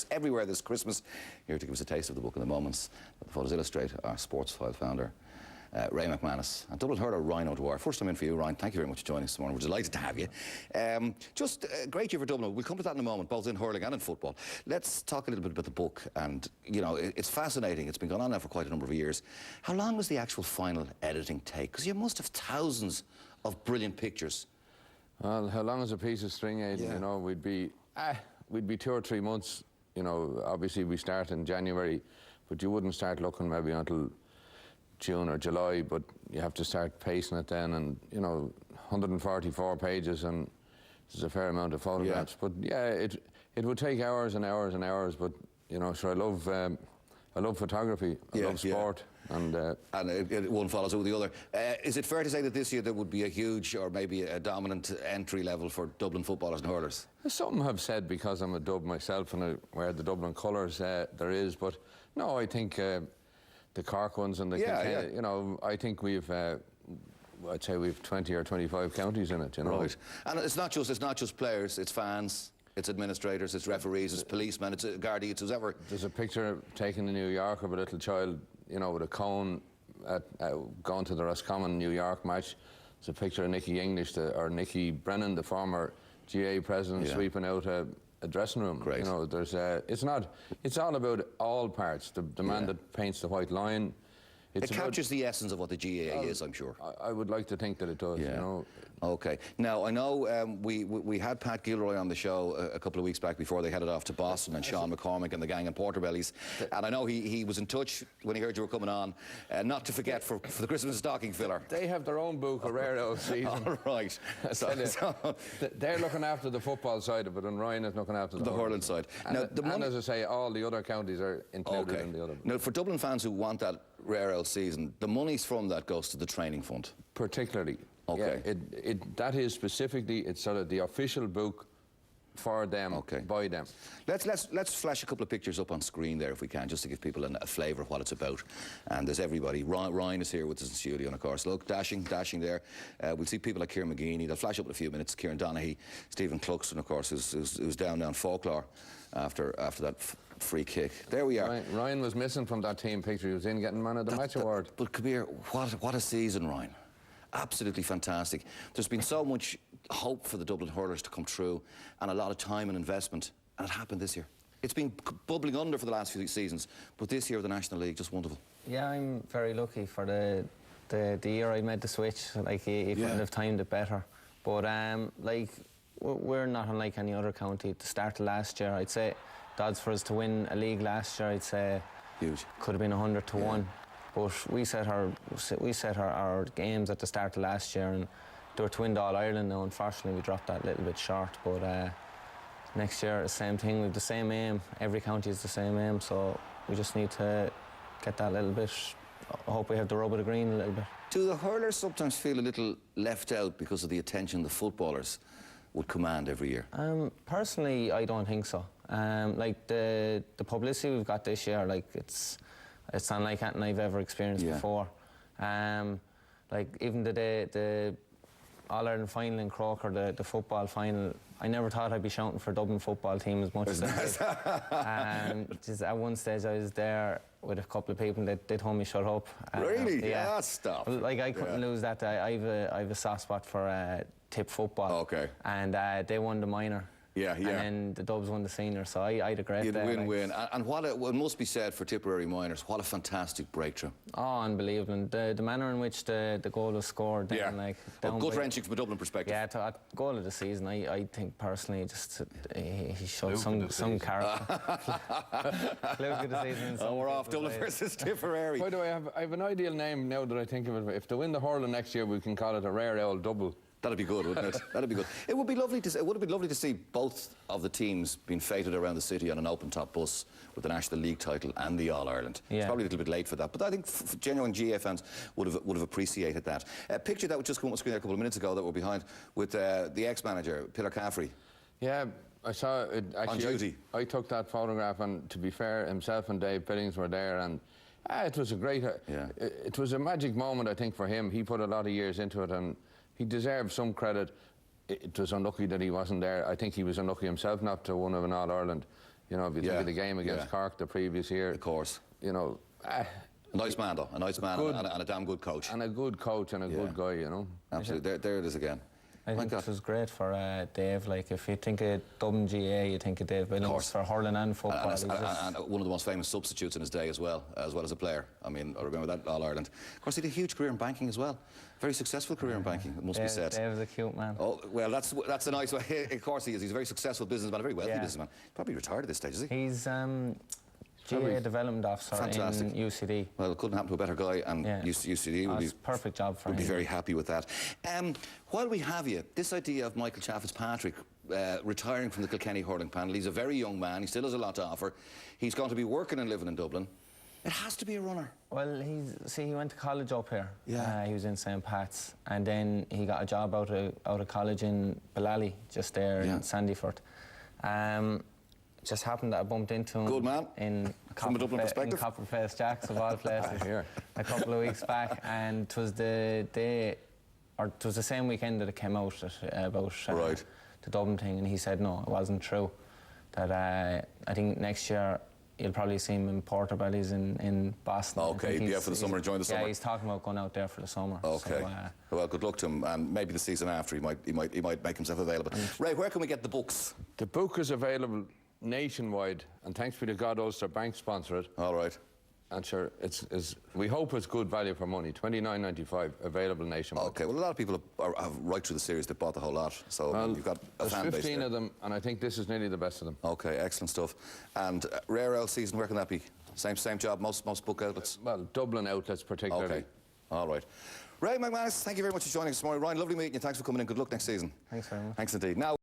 books everywhere this Christmas. Here to give us a taste of the book in the moments, the photos illustrate our Sports File founder, Ray McManus, and Dublin hurler Ryan O'Dwyer. First time in for you, Ryan. Thank you very much for joining us this morning. We're delighted to have you. Just a great year for Dublin. We'll come to that in a moment, both in hurling and in football. Let's talk a little bit about the book. And, you know, it's fascinating. It's been going on now for quite a number of years. How long was the actual final editing take? Because you must have thousands of brilliant pictures. Well, how long is a piece of string, Aidan? You know, we'd be 2 or 3 months. You know, obviously we start in January, but you wouldn't start looking maybe until June or July, but you have to start pacing it then, and you know, 144 pages, and there's a fair amount of photographs. But yeah, it would take hours and hours and hours. But you know, so I love photography. I love sport, and one follows with the other. Is it fair to say that this year there would be a huge, or maybe a dominant entry level for Dublin footballers and hurlers? Some have said, because I'm a Dub myself and I wear the Dublin colours, there is. But no, I think the Cork ones and the Kilkenny, you know, I think we've I'd say we've 20 or 25 counties in it, you know. Right. And it's not just players, it's fans, it's administrators, it's referees, it's policemen, it's Gardaí, it's whoever. There's a picture taken in New York of a little child, you know, with a cone going to the Roscommon New York match. There's a picture of Nicky English, or Nicky Brennan, the former GA president, sweeping out a dressing room. Great. You know, there's it's all about all parts. The man that paints the white line. It captures the essence of what the GAA is, I'm sure. I would like to think that it does, you know. OK. Now, I know we had Pat Gilroy on the show a couple of weeks back before they headed off to Boston, and Sean McCormick and the gang in Porterbellies. And I know he was in touch when he heard you were coming on, not to forget for the Christmas stocking filler. They have their own book, A Rare Old Season. All right. They're looking after the football side of it, and Ryan is looking after the hurling side. And as I say, all the other counties are included in the other book. Now, for Dublin fans who want that Rare Old Season, the monies from that goes to the training fund. Particularly. Okay. Yeah, that is specifically, it's sort of the official book for them, by them. Let's flash a couple of pictures up on screen there if we can, just to give people a flavour of what it's about. And there's everybody. Ryan is here with us in the studio, and of course, look, dashing there. We'll see people like Kieran McGeaney. They'll flash up in a few minutes. Kieran Donaghy, Stephen Cluxton, of course, who's down Folklore after that free kick. There we are. Ryan was missing from that team picture. He was in getting Man of the Match award. But Kabir, what a season, Ryan. Absolutely fantastic. There's been so much hope for the Dublin hurlers to come through, and a lot of time and investment, and it happened this year. It's been bubbling under for the last few seasons, but this year of the National League, just wonderful. Yeah, I'm very lucky for the year I made the switch. Like, he couldn't have timed it better. But like, we're not unlike any other county. At the start of last year, I'd say the odds for us to win a league last year, I'd say huge. Could have been 100 to 1. But we set our games at the start of last year, and they were to win All Ireland. Now, unfortunately, we dropped that a little bit short. But next year, the same thing. We've the same aim. Every county has the same aim, so we just need to get that little bit. I hope we have the rub of the green a little bit. Do the hurlers sometimes feel a little left out because of the attention the footballers would command every year? Personally, I don't think so. Like the publicity we've got this year, like it's unlike anything I've ever experienced before. Like even the All-Ireland final in Croker, the football final, I never thought I'd be shouting for Dublin football team as much as I did. Just at one stage I was there with a couple of people that they told me shut up. Really? Yeah, stop. Like, I couldn't lose that. I have a soft spot for tip football. Okay. And they won the minor. Yeah. And then the Dubs won the senior, so I had a great day. You'd win. And what must be said for Tipperary minors, what a fantastic breakthrough. Oh, unbelievable. And the manner in which the goal was scored. Gut-wrenching from a Dublin perspective. Yeah, goal of the season, I think personally, just he showed some character. Fluke of the season. Oh, we're off Dublin versus Tipperary. By the way, I have an ideal name now that I think of it. If they win the hurling next year, we can call it a Rare Old Double. That'd be good, wouldn't it? That'd be good. It would be lovely to. It would have been lovely to see both of the teams being feted around the city on an open-top bus with the National League title and the All-Ireland. Yeah. It's probably a little bit late for that, but I think genuine GA fans would have appreciated that. A picture that would just come on the screen a couple of minutes ago that we're behind with the ex-manager Pillar Caffrey. Yeah, I saw it actually. On duty. I took that photograph, and to be fair, himself and Dave Billings were there, and it was a great. It was a magic moment, I think, for him. He put a lot of years into it, and he deserves some credit. It was unlucky that he wasn't there. I think he was unlucky himself not to win an All-Ireland. You know, if you think of the game against Cork the previous year. Of course. You know. A nice man, though. A nice man and a damn good coach. And a good coach and a good guy, you know. Absolutely. There it is again. I think it was great for Dave. Like, if you think of Dublin GA, you think of Dave Williams for hurling and football. And one of the most famous substitutes in his day as well as a player. I mean, I remember that All-Ireland. Of course, he had a huge career in banking as well. Very successful career in banking, it must be said. Dave's a cute man. Oh, well, that's a nice way. Of course he is. He's a very successful businessman, a very wealthy businessman. Probably retired at this stage, is he? He's GA Development Officer in UCD. Well, it couldn't happen to a better guy, and UCD would be perfect job for him. Would be very happy with that. While we have you, this idea of Michael Chaffetz-Patrick retiring from the Kilkenny hurling panel, he's a very young man, he still has a lot to offer. He's going to be working and living in Dublin. It has to be a runner. Well, he went to college up here. Yeah. He was in St. Pat's, and then he got a job out of college in Ballally, just there in Sandyford. Just happened that I bumped into him. Good man. In From a Dublin perspective. Copperface Jacks of all places a couple of weeks back, and it was the day, or it was the same weekend that it came out about the Dublin thing, and he said no, it wasn't true. That I think next year you'll probably see him in Portobello's in Boston. Okay, yeah, for the summer, enjoying the summer. Yeah, he's talking about going out there for the summer. Okay. So, well, good luck to him, and maybe the season after he might make himself available. Ray, where can we get the books? The book is available nationwide, and thanks be to God, Ulster Bank sponsor it. All right. And sure, we hope it's good value for money. $29.95, available nationwide. Okay, well, a lot of people have right through the series, they bought the whole lot, so you've got a fan base. There's 15 of them, and I think this is nearly the best of them. Okay, excellent stuff. And Rare L season, where can that be? Same job, most book outlets? Well, Dublin outlets particularly. Okay, all right. Ray McManus, thank you very much for joining us this morning. Ryan, lovely meeting you. Thanks for coming in. Good luck next season. Thanks very much. Thanks indeed. Now.